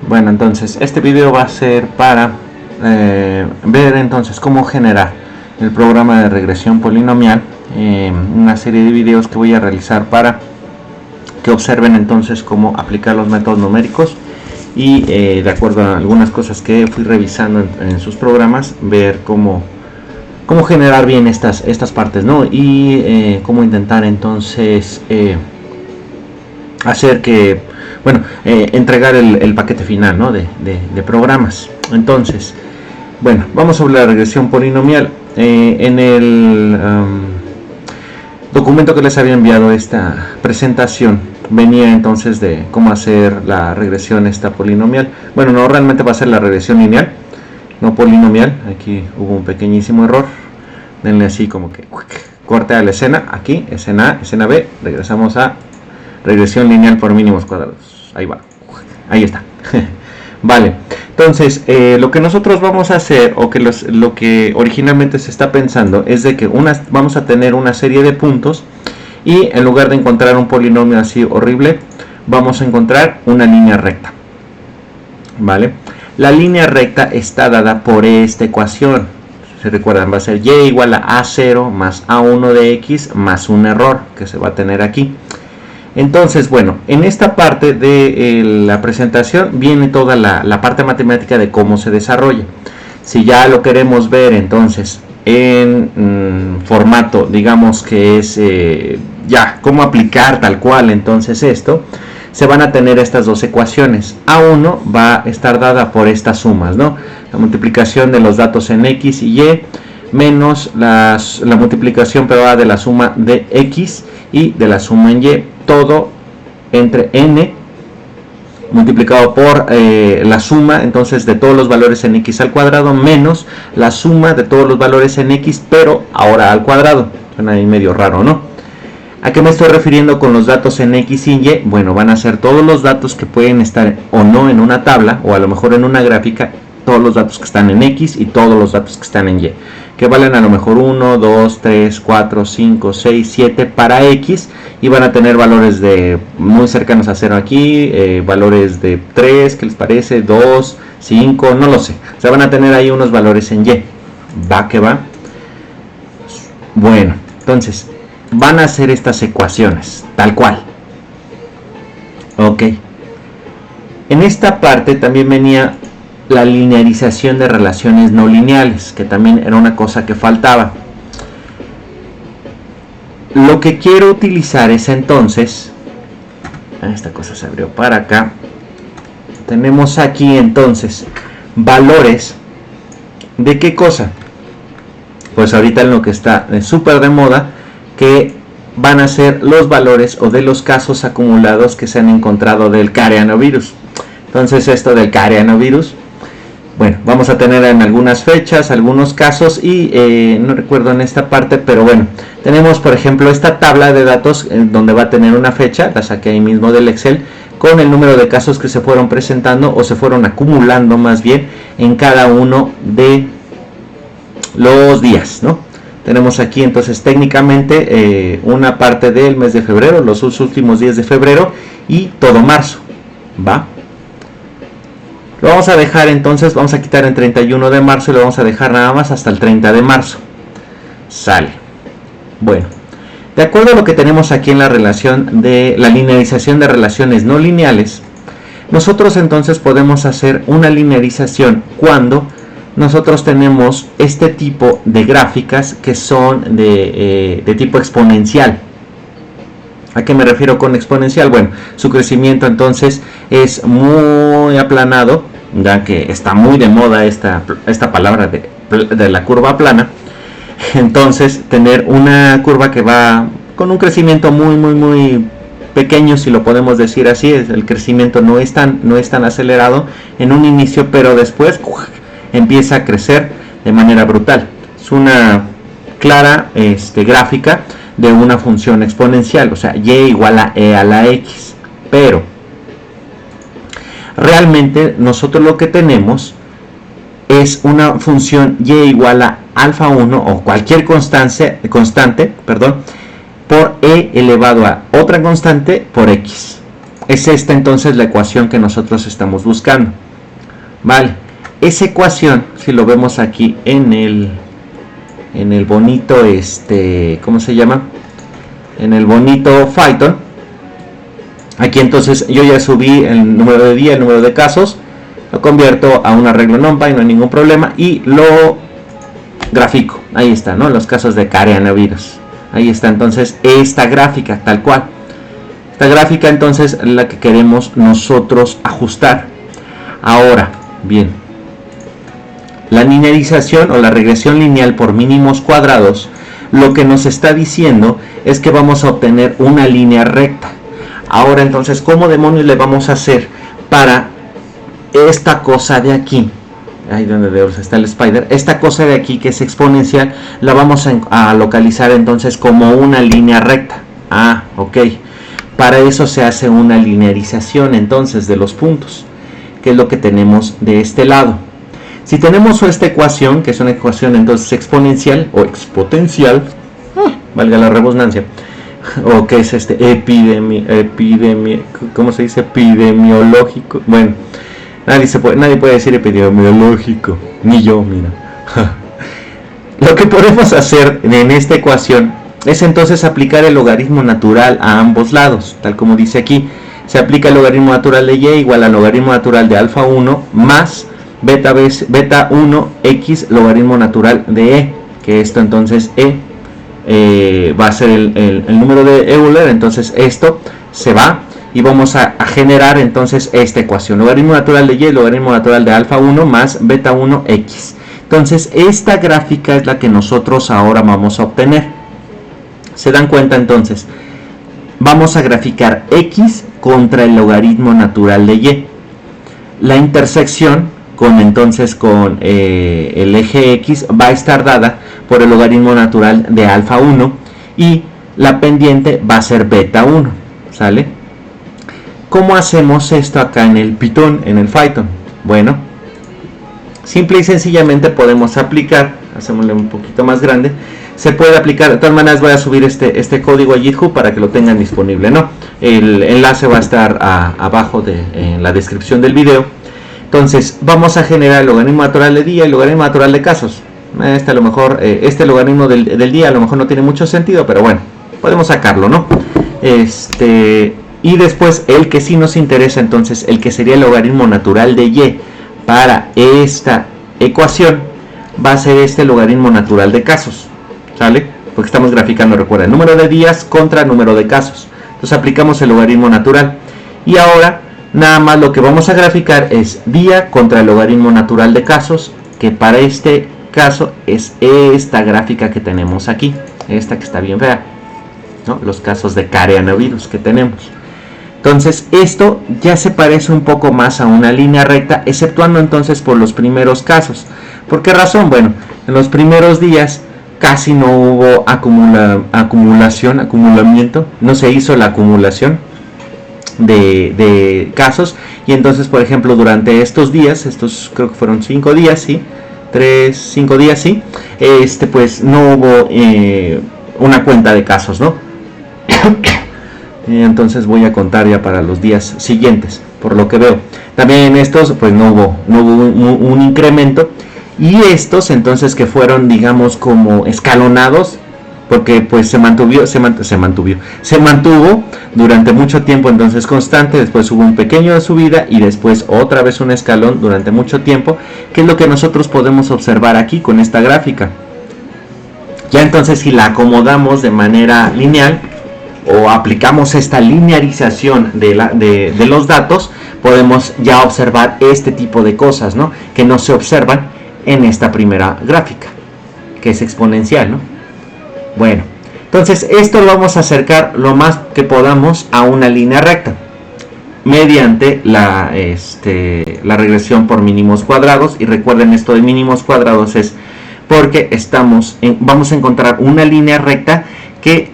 Bueno, entonces este video va a ser para ver entonces cómo generar el programa de regresión polinomial, una serie de videos que voy a realizar para que observen entonces cómo aplicar los métodos numéricos y de acuerdo a algunas cosas que fui revisando en sus programas, ver cómo generar bien estas partes, ¿no? Y cómo intentar entonces hacer que, bueno, entregar el paquete final, ¿no? de programas. Entonces, bueno, vamos sobre la regresión polinomial. En el documento que les había enviado esta presentación venía entonces de cómo hacer la regresión esta polinomial. Bueno, no, realmente va a ser la regresión lineal, no polinomial. Aquí hubo un pequeñísimo error. Denle así como que corte a la escena. Aquí, escena A, escena B. Regresamos a regresión lineal por mínimos cuadrados. Ahí va. Ahí está. Vale. Entonces, lo que nosotros vamos a hacer, o que lo que originalmente se está pensando, es de que vamos a tener una serie de puntos y en lugar de encontrar un polinomio así horrible, vamos a encontrar una línea recta. Vale. La línea recta está dada por esta ecuación. Si recuerdan, va a ser y igual a a0 más a1 de x más un error que se va a tener aquí. Entonces, bueno, en esta parte de la presentación viene toda la parte matemática de cómo se desarrolla. Si ya lo queremos ver entonces en formato, digamos que es ya cómo aplicar tal cual entonces esto, se van a tener estas dos ecuaciones. A1 va a estar dada por estas sumas, ¿no? La multiplicación de los datos en x y y menos la multiplicación pero de la suma de x y de la suma en y, todo entre n multiplicado por la suma entonces de todos los valores en x al cuadrado menos la suma de todos los valores en x pero ahora al cuadrado. Suena ahí medio raro, ¿no? ¿A qué me estoy refiriendo con los datos en x y y? Bueno, van a ser todos los datos que pueden estar o no en una tabla o a lo mejor en una gráfica, todos los datos que están en x y todos los datos que están en y, que valen a lo mejor 1, 2, 3, 4, 5, 6, 7 para x y van a tener valores de muy cercanos a 0 aquí, valores de 3, ¿qué les parece? 2, 5, no lo sé. O sea, van a tener ahí unos valores en y. Va que va. Bueno, entonces van a ser estas ecuaciones, tal cual. Ok. En esta parte también venía la linearización de relaciones no lineales, que también era una cosa que faltaba. Lo que quiero utilizar es entonces, esta cosa se abrió para acá, tenemos aquí entonces valores de qué cosa, pues ahorita en lo que está súper de moda, que van a ser los valores o de los casos acumulados que se han encontrado del carianovirus. Entonces esto del carianovirus, bueno, vamos a tener en algunas fechas, algunos casos y no recuerdo en esta parte, pero bueno, tenemos por ejemplo esta tabla de datos donde va a tener una fecha, la saqué ahí mismo del Excel, con el número de casos que se fueron presentando o se fueron acumulando más bien en cada uno de los días, ¿no? Tenemos aquí entonces técnicamente una parte del mes de febrero, los últimos días de febrero y todo marzo, ¿va? Lo vamos a dejar entonces, vamos a quitar el 31 de marzo y lo vamos a dejar nada más hasta el 30 de marzo. Sale. Bueno, de acuerdo a lo que tenemos aquí en la relación de la linearización de relaciones no lineales, nosotros entonces podemos hacer una linearización cuando nosotros tenemos este tipo de gráficas que son de tipo exponencial. ¿A qué me refiero con exponencial? Bueno, su crecimiento entonces es muy aplanado, ya que está muy de moda esta palabra de la curva plana. Entonces, tener una curva que va con un crecimiento muy pequeño, si lo podemos decir así, el crecimiento no es tan acelerado en un inicio, pero después empieza a crecer de manera brutal. Es una clara gráfica de una función exponencial, o sea, y igual a e a la x, pero realmente nosotros lo que tenemos es una función y igual a alfa 1 o cualquier constante, por e elevado a otra constante por x. Es esta entonces la ecuación que nosotros estamos buscando. Vale, esa ecuación, si lo vemos aquí en el bonito, ¿cómo se llama? En el bonito Python. Aquí entonces yo ya subí el número de día, el número de casos, lo convierto a un arreglo NumPy, no hay ningún problema, y lo grafico. Ahí está, ¿no? Los casos de coronavirus. Ahí está entonces esta gráfica, tal cual. Esta gráfica entonces es la que queremos nosotros ajustar. Ahora, bien, la linearización o la regresión lineal por mínimos cuadrados, lo que nos está diciendo es que vamos a obtener una línea recta. Ahora entonces, ¿cómo demonios le vamos a hacer para esta cosa de aquí? Ahí donde está el spider. Esta cosa de aquí que es exponencial, la vamos a localizar entonces como una línea recta. Ah, ok. Para eso se hace una linearización entonces de los puntos, que es lo que tenemos de este lado. Si tenemos esta ecuación, que es una ecuación entonces exponencial o exponencial, valga la redundancia, o que es ¿cómo se dice? Epidemiológico. Bueno, nadie puede decir epidemiológico, ni yo, mira. Lo que podemos hacer en esta ecuación es entonces aplicar el logaritmo natural a ambos lados, tal como dice aquí. Se aplica el logaritmo natural de y igual al logaritmo natural de alfa 1 más beta 1 x logaritmo natural de e, que esto entonces va a ser el número de Euler. Entonces esto se va y vamos a generar entonces esta ecuación, logaritmo natural de y, logaritmo natural de alfa 1 más beta 1 x. Entonces esta gráfica es la que nosotros ahora vamos a obtener. ¿Se dan cuenta entonces? Vamos a graficar x contra el logaritmo natural de y. La intersección con el eje x va a estar dada por el logaritmo natural de alfa 1 y la pendiente va a ser beta 1, ¿sale? ¿Cómo hacemos esto acá en el Python, en el Python? Bueno, simple y sencillamente podemos aplicar, hacémosle un poquito más grande, se puede aplicar. De todas maneras voy a subir este código a GitHub para que lo tengan disponible, ¿no? El enlace va a estar abajo en la descripción del video. Entonces vamos a generar el logaritmo natural de día y el logaritmo natural de casos. A lo mejor este logaritmo del día a lo mejor no tiene mucho sentido, pero bueno, podemos sacarlo, ¿no? Y después el que sí nos interesa, entonces el que sería el logaritmo natural de y para esta ecuación va a ser este logaritmo natural de casos, ¿sale? Porque estamos graficando, recuerden, número de días contra número de casos. Entonces aplicamos el logaritmo natural y ahora nada más lo que vamos a graficar es día contra el logaritmo natural de casos, que para este caso es esta gráfica que tenemos aquí, esta que está bien fea, ¿no? Los casos de coronavirus que tenemos. Entonces esto ya se parece un poco más a una línea recta, exceptuando entonces por los primeros casos. ¿Por qué razón? Bueno, en los primeros días casi no hubo acumulamiento, no se hizo la acumulación de casos, y entonces por ejemplo durante estos días, estos creo que fueron 5 días, ¿sí? 5 días, ¿sí? Pues no hubo una cuenta de casos, ¿no? Entonces voy a contar ya para los días siguientes, por lo que veo. También en estos pues no hubo un incremento, y estos entonces que fueron, digamos, como escalonados, porque pues se mantuvo durante mucho tiempo, entonces constante. Después hubo un pequeño de subida y después otra vez un escalón durante mucho tiempo, que es lo que nosotros podemos observar aquí con esta gráfica. Ya entonces si la acomodamos de manera lineal o aplicamos esta linearización de los datos, podemos ya observar este tipo de cosas, ¿no? Que no se observan en esta primera gráfica, que es exponencial, ¿no? Bueno, entonces esto lo vamos a acercar lo más que podamos a una línea recta mediante la regresión por mínimos cuadrados. Y recuerden, esto de mínimos cuadrados es porque vamos a encontrar una línea recta que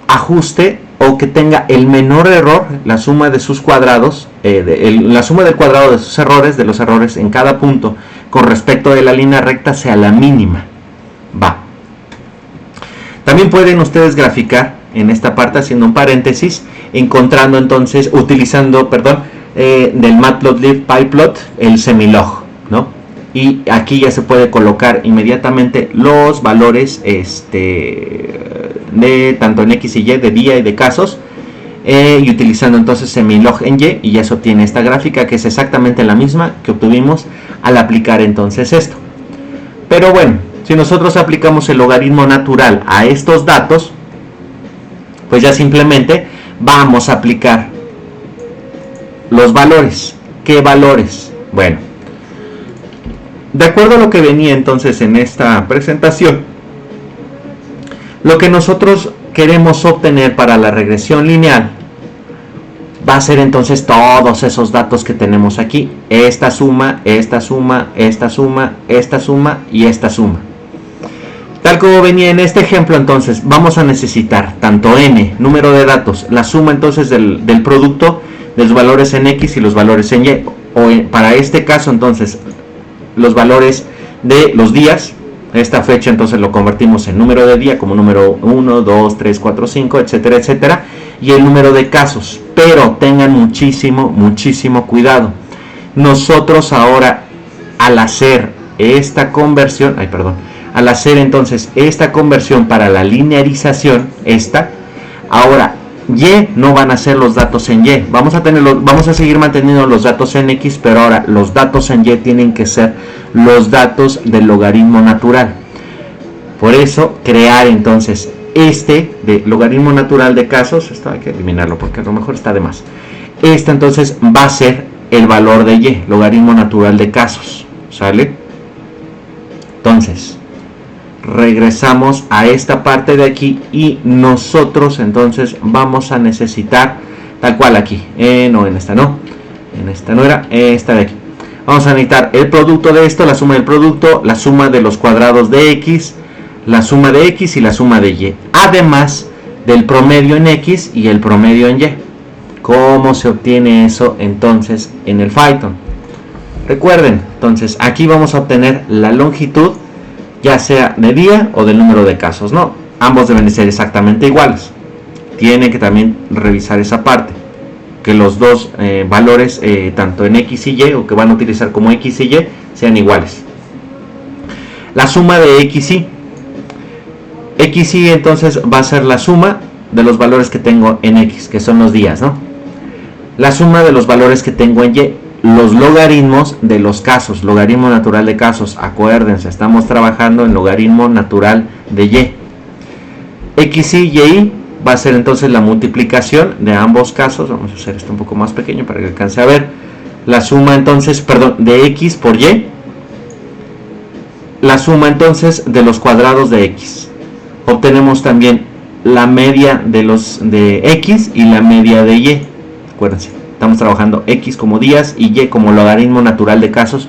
ajuste o que tenga el menor error, la suma de sus cuadrados, la suma del cuadrado de sus errores, de los errores en cada punto con respecto de la línea recta, sea la mínima. Va. También pueden ustedes graficar en esta parte, haciendo un paréntesis, encontrando entonces, utilizando, del Matplotlib pyplot, el semilog, ¿no? Y aquí ya se puede colocar inmediatamente los valores de tanto en X y Y, de día y de casos, y utilizando entonces semilog en Y, y ya se obtiene esta gráfica que es exactamente la misma que obtuvimos al aplicar entonces esto. Pero bueno, si nosotros aplicamos el logaritmo natural a estos datos, pues ya simplemente vamos a aplicar los valores. ¿Qué valores? Bueno, de acuerdo a lo que venía entonces en esta presentación, lo que nosotros queremos obtener para la regresión lineal va a ser entonces todos esos datos que tenemos aquí. Esta suma, esta suma, esta suma, esta suma y esta suma. Tal como venía en este ejemplo, entonces vamos a necesitar tanto n, número de datos, la suma entonces del producto de los valores en X y los valores en Y. Para este caso entonces los valores de los días. Esta fecha entonces lo convertimos en número de día como número 1, 2, 3, 4, 5, etcétera, etcétera. Y el número de casos. Pero tengan muchísimo cuidado. Nosotros ahora al hacer esta conversión, al hacer entonces esta conversión para la linearización, ahora Y no van a ser los datos en Y. Vamos a seguir manteniendo los datos en X, pero ahora los datos en Y tienen que ser los datos del logaritmo natural. Por eso crear entonces de logaritmo natural de casos, esto hay que eliminarlo porque a lo mejor está de más. Entonces va a ser el valor de Y, logaritmo natural de casos, ¿sale? Entonces regresamos a esta parte de aquí y nosotros entonces vamos a necesitar tal cual aquí, no, en esta no era, esta de aquí. Vamos a necesitar el producto de esto, la suma del producto, la suma de los cuadrados de X, la suma de X y la suma de Y, además del promedio en X y el promedio en Y. ¿Cómo se obtiene eso entonces en el Python? Recuerden, entonces aquí vamos a obtener la longitud, ya sea de día o del número de casos, ¿no? Ambos deben de ser exactamente iguales. Tienen que también revisar esa parte, que los dos valores, tanto en X y Y, o que van a utilizar como X y Y, sean iguales. La suma de X y entonces va a ser la suma de los valores que tengo en X, que son los días, ¿no? La suma de los valores que tengo en Y, los logaritmos de los casos, logaritmo natural de casos. Acuérdense, estamos trabajando en logaritmo natural de Y. X y Y va a ser entonces la multiplicación de ambos casos. Vamos a hacer esto un poco más pequeño para que alcance a ver. La suma entonces, de X por Y. La suma entonces de los cuadrados de X. Obtenemos también la media de X y la media de Y. Acuérdense, estamos trabajando X como días y Y como logaritmo natural de casos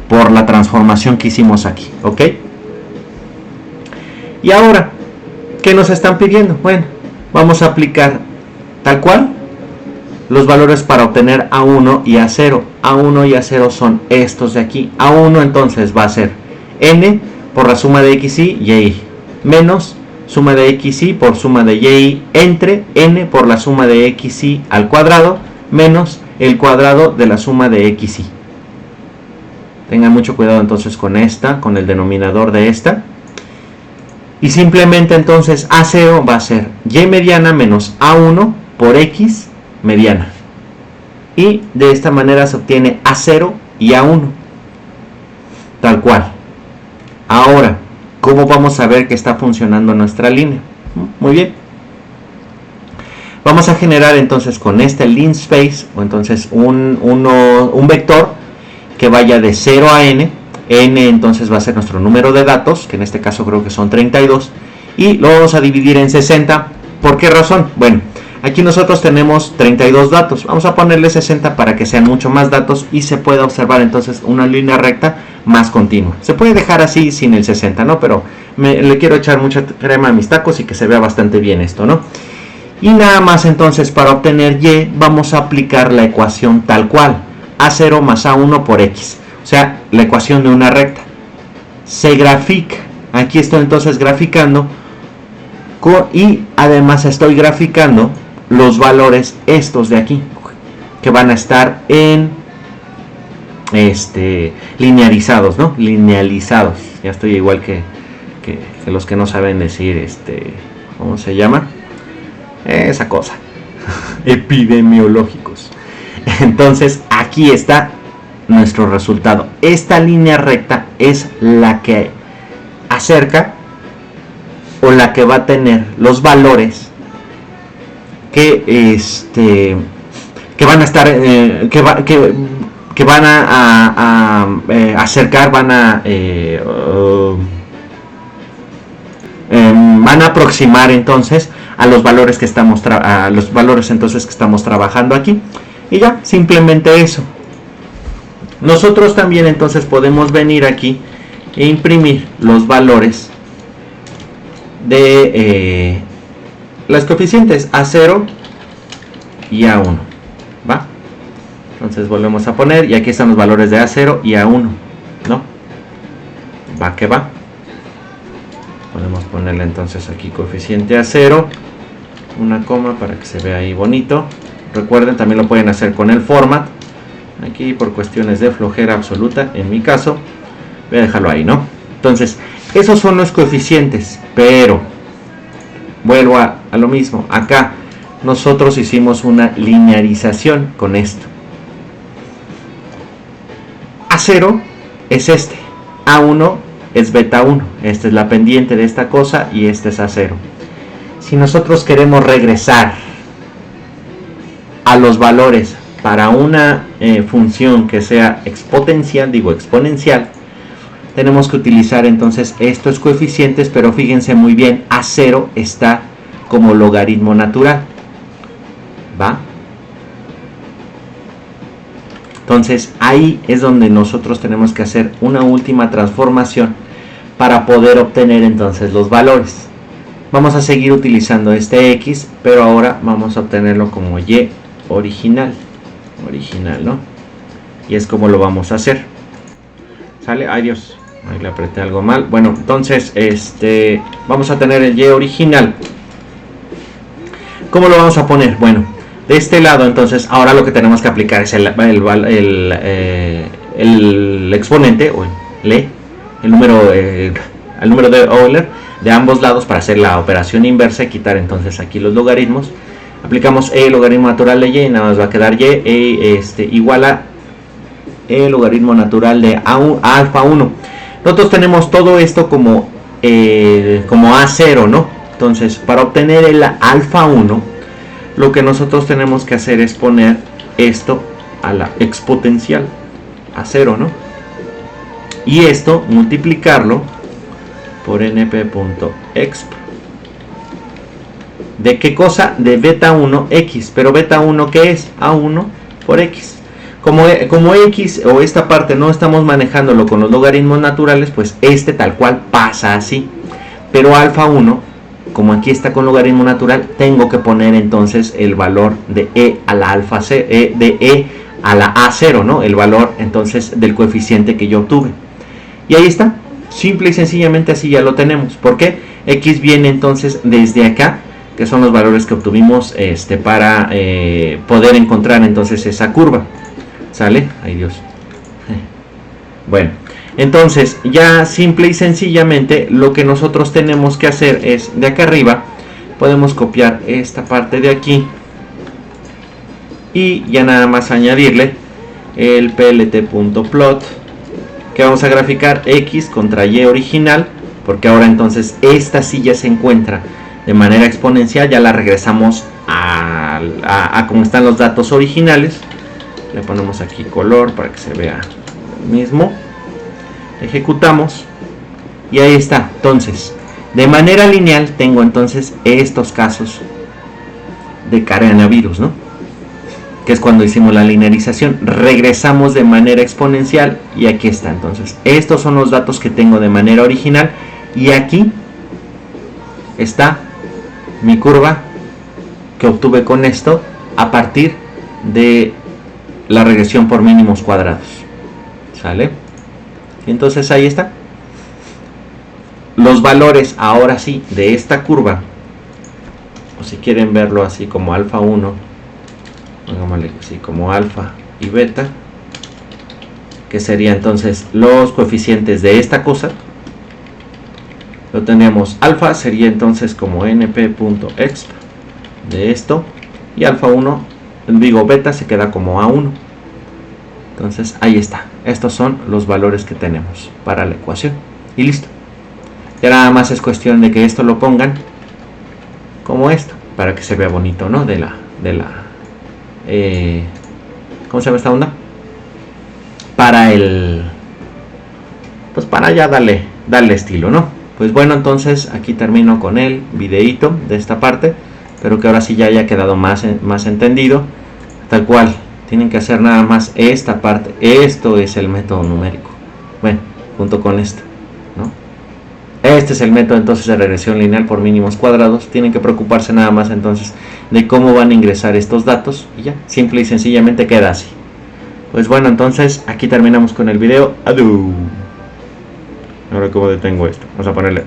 por la transformación que hicimos aquí, ¿ok? Y ahora, ¿qué nos están pidiendo? Bueno, vamos a aplicar tal cual los valores para obtener A1 y A0. A1 y A0 son estos de aquí. A1 entonces va a ser N por la suma de X y Y, menos suma de X y por suma de Y entre N por la suma de X y al cuadrado, menos el cuadrado de la suma de X y. Tengan mucho cuidado entonces con con el denominador de esta. Y simplemente entonces A0 va a ser Y mediana menos A1 por X mediana. Y de esta manera se obtiene A0 y A1. Tal cual. Ahora, ¿cómo vamos a ver que está funcionando nuestra línea? Muy bien. Vamos a generar entonces con este linspace, o entonces un vector que vaya de 0 a n. N entonces va a ser nuestro número de datos, que en este caso creo que son 32. Y lo vamos a dividir en 60. ¿Por qué razón? Bueno, aquí nosotros tenemos 32 datos. Vamos a ponerle 60 para que sean mucho más datos y se pueda observar entonces una línea recta más continua. Se puede dejar así sin el 60, ¿no? Pero le quiero echar mucha crema a mis tacos y que se vea bastante bien esto, ¿no? Y nada más entonces para obtener Y vamos a aplicar la ecuación tal cual. A0 más A1 por X. O sea, la ecuación de una recta. Se grafica. Aquí estoy entonces graficando y además estoy graficando los valores estos de aquí, que van a estar en linealizados, ¿no? Linealizados. Ya estoy igual que los que no saben decir, ¿cómo se llama? Esa cosa. Epidemiológicos. Entonces, aquí está nuestro resultado. Esta línea recta es la que acerca o la que va a tener los valores que van a estar que van a acercar, van a aproximar entonces a los valores que estamos trabajando aquí. Y ya, simplemente eso. Nosotros también entonces podemos venir aquí e imprimir los valores de los coeficientes A0 y A1, ¿va? Entonces volvemos a poner, y aquí están los valores de A0 y A1, ¿no? Va que va. Podemos ponerle entonces aquí coeficiente A0, una coma para que se vea ahí bonito. Recuerden, también lo pueden hacer con el format. Aquí por cuestiones de flojera absoluta, en mi caso, voy a dejarlo ahí, ¿no? Entonces, esos son los coeficientes, pero vuelvo a lo mismo. Acá nosotros hicimos una linearización con esto. A0 es este, A1 es beta 1, esta es la pendiente de esta cosa y este es A0. Si nosotros queremos regresar a los valores para una función que sea exponencial, tenemos que utilizar entonces estos coeficientes, pero fíjense muy bien, A0 está como logaritmo natural, ¿va? Entonces ahí es donde nosotros tenemos que hacer una última transformación para poder obtener entonces los valores. Vamos a seguir utilizando este X, pero ahora vamos a obtenerlo como Y original, ¿no? Y es como lo vamos a hacer. ¿Sale? Ay Dios, ahí le apreté algo mal. Bueno, entonces vamos a tener el Y original. ¿Cómo lo vamos a poner? Bueno, de este lado entonces ahora lo que tenemos que aplicar es el exponente o el número de Euler de ambos lados para hacer la operación inversa y quitar entonces aquí los logaritmos. Aplicamos el logaritmo natural de y, nada más va a quedar y igual a el logaritmo natural de alfa 1. Nosotros tenemos todo esto como A0, ¿no? Entonces, para obtener el alfa 1, lo que nosotros tenemos que hacer es poner esto a la exponencial, A0, ¿no? Y esto multiplicarlo por np.exp. ¿De qué cosa? De beta 1 x. Pero beta 1, ¿qué es? A1 por x. Como x o esta parte no estamos manejándolo con los logaritmos naturales, pues tal cual pasa así. Pero alfa 1, como aquí está con logaritmo natural, tengo que poner entonces el valor de e a la alfa de e a la a0, ¿no? El valor entonces del coeficiente que yo obtuve. Y ahí está. Simple y sencillamente así ya lo tenemos. ¿Por qué? X viene entonces desde acá, que son los valores que obtuvimos para poder encontrar entonces esa curva. ¿Sale? Ay Dios. Bueno, entonces ya simple y sencillamente lo que nosotros tenemos que hacer es, de acá arriba, podemos copiar esta parte de aquí y ya nada más añadirle el plt.plot, que vamos a graficar x contra y original, porque ahora entonces esta sí ya se encuentra de manera exponencial, ya la regresamos a como están los datos originales. Le ponemos aquí color para que se vea el mismo. Ejecutamos y ahí está. Entonces, de manera lineal tengo entonces estos casos de coronavirus, ¿no? Que es cuando hicimos la linearización. Regresamos de manera exponencial y aquí está. Entonces, estos son los datos que tengo de manera original y aquí está mi curva que obtuve con esto a partir de la regresión por mínimos cuadrados. ¿Sale? Entonces ahí está. Los valores ahora sí de esta curva o si quieren verlo así como alfa 1, hagámosle así como alfa y beta, que sería entonces los coeficientes de esta cosa. Lo tendríamos alfa, sería entonces como np.exp de esto, y alfa 1, digo beta, se queda como a1. Entonces ahí está, estos son los valores que tenemos para la ecuación y listo. Ya nada más es cuestión de que esto lo pongan como esto, para que se vea bonito, ¿no? ¿Cómo se llama esta onda? Para el, pues para ya darle estilo, ¿no? Pues bueno, entonces aquí termino con el videíto de esta parte. Espero que ahora sí ya haya quedado más entendido. Tal cual, tienen que hacer nada más esta parte. Esto es el método numérico. Bueno, junto con esto, ¿no? Este es el método entonces de regresión lineal por mínimos cuadrados. Tienen que preocuparse nada más entonces de cómo van a ingresar estos datos. Y ya, simple y sencillamente queda así. Pues bueno, entonces aquí terminamos con el video. Adiós. Ahora cómo detengo esto. Vamos a ponerle...